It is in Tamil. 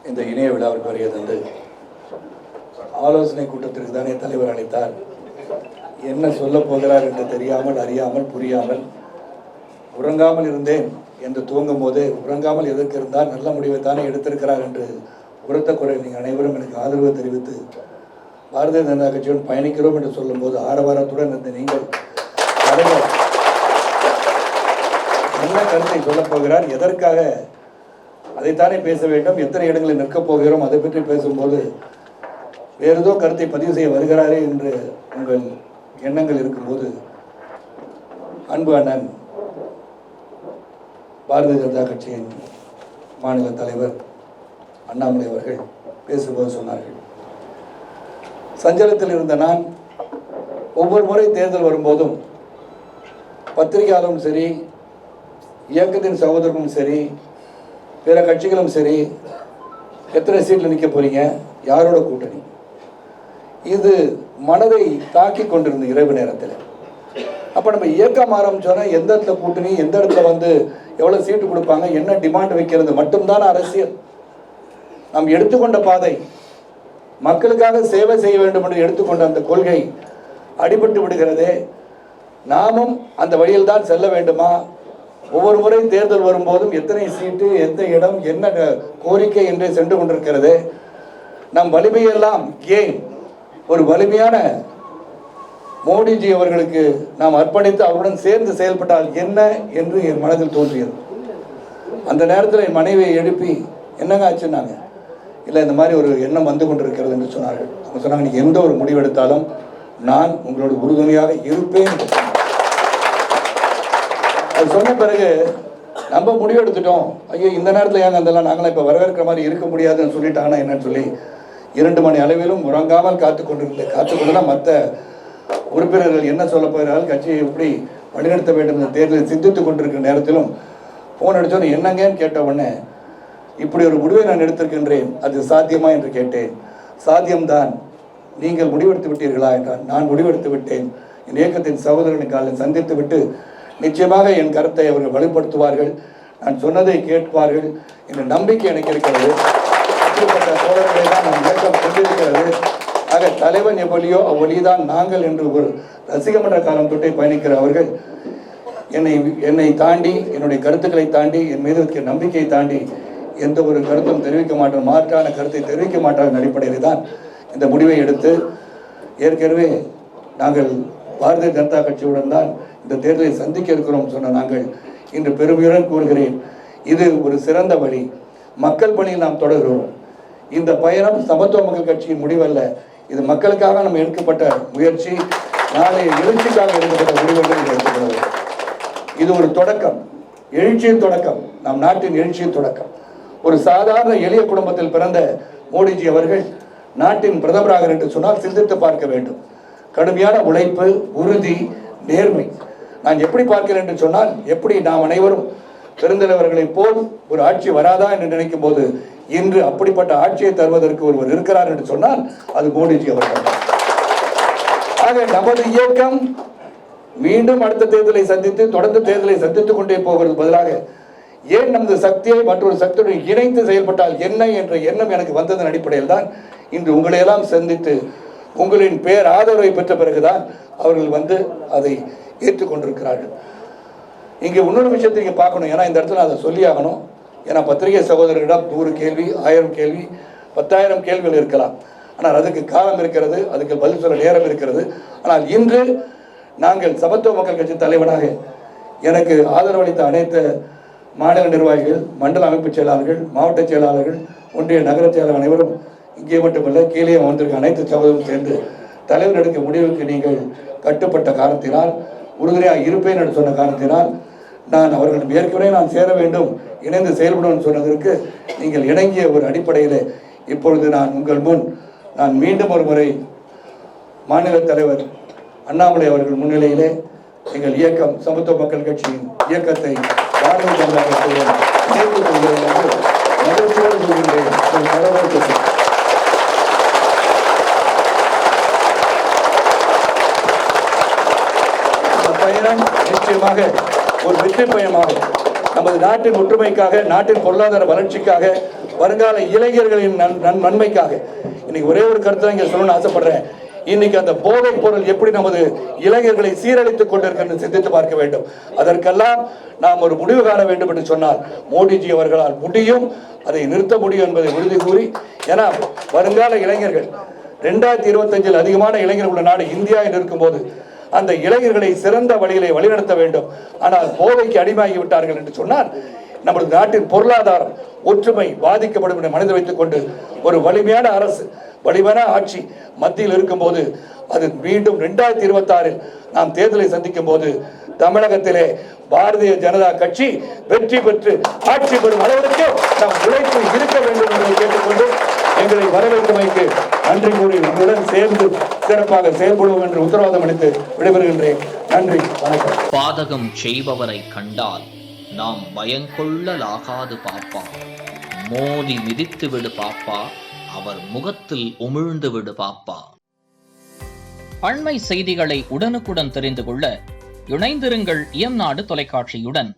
இந்த இணைய விழாவிற்கு வருகை தந்து ஆலோசனை கூட்டத்திற்கு தானே தலைவர் அழைத்தார். என்ன சொல்ல போகிறார் என்று தெரியாமல், அறியாமல், புரியாமல் உறங்காமல் இருந்தேன் என்று துவங்கும் போது, உறங்காமல் எதற்கு இருந்தால் நல்ல முடிவை தானே எடுத்திருக்கிறார் என்று உரத்த குறை நீங்கள் அனைவரும் எனக்கு ஆதரவு தெரிவித்து பாரதிய ஜனதா கட்சியுடன் பயணிக்கிறோம் என்று சொல்லும்போது ஆரவாரத்துடன் இருந்த நீங்கள் தலைவர் என்ன கருத்தை சொல்லப் போகிறார், எதற்காக அதைத்தானே பேச வேண்டும், எத்தனை இடங்களில் நிற்கப் போகிறோம், அதை பற்றி பேசும்போது வேறு ஏதோ கருத்தை பதிவு செய்ய வருகிறாரே என்று உங்கள் எண்ணங்கள் இருக்கும்போது அன்பு அண்ணன் பாரதிய ஜனதா கட்சியின் மாநில தலைவர் அண்ணாமலை அவர்கள் பேசும்போது சொன்னார்கள், சஞ்சலத்தில் இருந்த நான் ஒவ்வொரு முறை தேர்தல் வரும்போதும் பத்திரிகையாளரும் சரி, இயக்கத்தின் சகோதரரும் சரி, பிற கட்சிகளும் சரி, எத்தனை சீட்டில் நிற்க போறீங்க, யாரோட கூட்டணி, இது மனதை தாக்கி கொண்டிருந்த இரவு நேரத்தில். அப்போ நம்ம இயக்கம் ஆரம்பிச்சோன்னா எந்த இடத்துல கூட்டணி, எந்த இடத்துல எவ்வளோ சீட்டு கொடுப்பாங்க, என்ன டிமாண்ட் வைக்கிறது மட்டும்தான் அரசியல். நாம் எடுத்துக்கொண்ட பாதை மக்களுக்காக சேவை செய்ய வேண்டும் என்று எடுத்துக்கொண்ட அந்த கொள்கை அடிபட்டு விடுகிறதே. நாமும் அந்த வழியில் தான் செல்ல வேண்டுமா? ஒவ்வொரு முறை தேர்தல் வரும்போதும் எத்தனை சீட்டு, எந்த இடம், என்ன கோரிக்கை என்றே சென்று கொண்டிருக்கிறது. நம் வலிமையெல்லாம் ஏன் ஒரு வலிமையான மோடிஜி அவர்களுக்கு நாம் அர்ப்பணித்து அவருடன் சேர்ந்து செயல்பட்டால் என்ன என்று என் மனதில் தோன்றியது. அந்த நேரத்தில் என் மனைவியை எழுப்பி என்னங்க ஆச்சுன்னாங்க. இல்லை, இந்த மாதிரி ஒரு எண்ணம் வந்து கொண்டிருக்கிறது என்று சொன்னார்கள். அவங்க சொன்னாங்க, நீங்கள் எந்த ஒரு முடிவெடுத்தாலும் நான் உங்களோட உறுதுணையாக இருப்பேன். அது சொன்ன பிறகு நம்ம முடிவெடுத்துட்டோம், ஐயோ இந்த நேரத்தில் ஏங்க அதெல்லாம் நாங்களாம் இப்போ வரவேற்கிற மாதிரி இருக்க முடியாதுன்னு சொல்லிட்டாங்கன்னா என்னன்னு சொல்லி 2 மணி அளவிலும் உறங்காமல் காத்துக்கொண்டுதான் மற்ற உறுப்பினர்கள் என்ன சொல்ல போகிறார்கள், கட்சியை எப்படி வழிநடத்த வேண்டும் என்ற தேர்தலில் சிந்தித்துக் கொண்டிருக்கிற நேரத்திலும் ஃபோன் அடித்தோன்னு என்னங்கன்னு கேட்ட உடனே, இப்படி ஒரு முடிவை நான் எடுத்திருக்கின்றேன், அது சாத்தியமா என்று கேட்டேன். சாத்தியம்தான். நீங்கள் முடிவெடுத்து விட்டீர்களா என்றால், நான் முடிவெடுத்து விட்டேன். என் இயக்கத்தின் சகோதரர்களின் காலில் சந்தித்து விட்டு நிச்சயமாக என் கருத்தை அவர்கள் வலுப்படுத்துவார்கள், நான் சொன்னதை கேட்பார்கள் என்ற நம்பிக்கை எனக்கு இருக்கிறது. அப்படிப்பட்ட சோழர்களை தான் நம் இயக்கம் கொண்டிருக்கிறது. ஆக தலைவன் எவ்வளியோ அவ்வளிதான் நாங்கள் என்று ஒரு ரசிகமன்ற காலம் தொட்டே பயணிக்கிற அவர்கள் என்னை தாண்டி, என்னுடைய கருத்துக்களை தாண்டி, என் மீது இருக்கிற நம்பிக்கையை தாண்டி எந்த ஒரு கருத்தும் தெரிவிக்க மாட்டோம், மாற்றான கருத்தை தெரிவிக்க மாட்டார் அடிப்படையில் தான் இந்த முடிவை எடுத்து, ஏற்கனவே நாங்கள் பாரதிய ஜனதா கட்சியுடன் தான் இந்த தேர்தலை சந்திக்க இருக்கிறோம் சொன்ன நாங்கள் இன்று பெருமையுடன் கூறுகிறேன், இது ஒரு சிறந்த வழி. மக்கள் பணியில் நாம் தொடர்கிறோம். இந்த பயணம் சமத்துவ மக்கள் கட்சியின் முடிவல்ல, இது மக்களுக்காக நம்ம எடுக்கப்பட்ட முயற்சி, நாளை எழுச்சிக்காக எடுக்கப்பட்ட முடிவுகள் எடுத்துக்கிறது. இது ஒரு தொடக்கம், எழுச்சியின் தொடக்கம், நம் நாட்டின் எழுச்சியின் தொடக்கம். ஒரு சாதாரண எளிய குடும்பத்தில் பிறந்த மோடிஜி அவர்கள் நாட்டின் பிரதமராக என்று சொன்னால் சிந்தித்து பார்க்க வேண்டும். கடுமையான உழைப்பு, உறுதி, நேர்மை. நான் எப்படி பார்க்கிறேன் என்று சொன்னால், எப்படி நாம் அனைவரும் பெருந்தலைவர்களை போல் ஒரு ஆட்சி வராதா என்று நினைக்கும் போது இன்று அப்படிப்பட்ட ஆட்சியை தருவதற்கு ஒருவர் இருக்கிறார் என்று சொன்னால் அது மோடிஜி அவர்கள். ஆக நமது இயக்கம் மீண்டும் அடுத்த தேர்தலை சந்தித்து, தொடர்ந்து தேர்தலை சந்தித்துக் கொண்டே போகிறது பதிலாக ஏன் நமது சக்தியை மற்றொரு சக்தியுடன் இணைத்து செயல்பட்டால் என்ன என்ற எண்ணம் எனக்கு வந்ததன் அடிப்படையில் தான் இன்று உங்களையெல்லாம் சந்தித்து உங்களின் பேர் ஆதரவை பெற்ற பிறகுதான் அவர்கள் அதை ஏற்றுக்கொண்டிருக்கிறார்கள். இங்கே இன்னொரு விஷயத்தை இங்கே பார்க்கணும், ஏன்னா இந்த இடத்துல அதை சொல்லி ஆகணும். ஏன்னா பத்திரிகை சகோதரர்களிடம் 100 கேள்வி, 1000 கேள்வி, 10,000 கேள்விகள் இருக்கலாம். ஆனால் அதுக்கு காலம் இருக்கிறது, அதுக்கு பதில் சொல்ல நேரம் இருக்கிறது. ஆனால் இன்று நாங்கள் சமத்துவ மக்கள் கட்சி தலைவனாக எனக்கு ஆதரவளித்த அனைத்து மாநில நிர்வாகிகள், மண்டல அமைப்பு செயலாளர்கள், மாவட்ட செயலாளர்கள், ஒன்றிய நகர செயலாளர் அனைவரும் இங்கே மட்டுமல்ல கீழே வந்திருக்க அனைத்து சகோதரரும் சேர்ந்து தலைவர் எடுக்க முடிவுக்கு நீங்கள் கட்டுப்பட்ட காரணத்தினால், உறுதுணையாக இருப்பேன் என்று சொன்ன காரணத்தினால், நான் அவர்கள் ஏற்கனவே நான் சேர வேண்டும், இணைந்து செயல்படும் சொன்னதற்கு நீங்கள் இணங்கிய ஒரு அடிப்படையில் இப்பொழுது நான் உங்கள் முன் மீண்டும் ஒரு முறை மாநில தலைவர் அண்ணாமலை அவர்கள் முன்னிலையிலே எங்கள் இயக்கம் சமத்துவ மக்கள் கட்சியின் இயக்கத்தை பாரதிய ஜனதா கட்சியுடன் இணைத்துக் கொள்கிறேன் என்று மகிழ்ச்சியோடு சொல்கின்றேன். பயணம் நிச்சயமாக ஒரு வெற்றி பயணமாகும். நமது நாட்டின் ஒற்றுமைக்காக, நாட்டின் பொருளாதார வளர்ச்சிக்காக, வருங்கால இளைஞர்களின் நன்மைக்காக இன்னைக்கு ஒரே ஒரு கருத்தை இங்க சொல்லணும்னு ஆசைப்படுறேன். இன்னைக்கு அந்த போதைப் பொருள் எப்படி நமது இளைஞர்களை சீரழித்துக் கொண்டிருக்கிறது சிந்தித்து பார்க்க வேண்டும். அதற்கெல்லாம் நாம் ஒரு முடிவு காண வேண்டும் என்று சொன்னால் மோடிஜி அவர்களால் முடியும், அதை நிறுத்த முடியும் என்பதை உறுதி கூறி, ஏன்னா வருங்கால இளைஞர்கள் 2025 அதிகமான இளைஞர்கள் உள்ள நாடு இந்தியா என்று இருக்கும்போது அந்த இளைஞர்களை சிறந்த வழியிலே வழிநடத்த வேண்டும். ஆனால் போதைக்கு அடிமையாகி விட்டார்கள் என்று சொன்னால் நமது நாட்டின் பொருளாதாரம் ஒற்றுமை பாதிக்கப்படும் என்ற மனதில் வைத்துக் கொண்டு ஒரு வலிமையான அரசு வலிமையான ஆட்சி மத்தியில் இருக்கும்போது அது மீண்டும் 2026 நாம் தேர்தலை சந்திக்கும் போது தமிழகத்திலே பாரதிய ஜனதா கட்சி வெற்றி பெற்று ஆட்சி பெறும் அளவிற்கு நாம் உழைப்பு இருக்க வேண்டும் என்பதை கேட்டுக்கொண்டு எங்களை வரவேற்றமைக்கு நன்றி கூறி உங்களுடன் சேர்ந்து சிறப்பாக செயல்படுவோம் என்று உத்தரவாதம் அளித்து விடைபெறுகின்றேன். நன்றி, வணக்கம். பாதகம் செய்பவரை கண்டால் நாம் பயங்கொள்ளலாகாது பாப்பா, மோதி மிதித்து விடு பாப்பா, அவர் முகத்தில் உமிழ்ந்து விடு பாப்பா. அண்மை செய்திகளை உடனுக்குடன் தெரிந்து கொள்ள இணைந்திருங்கள் இயம்நாடு தொலைக்காட்சியுடன்.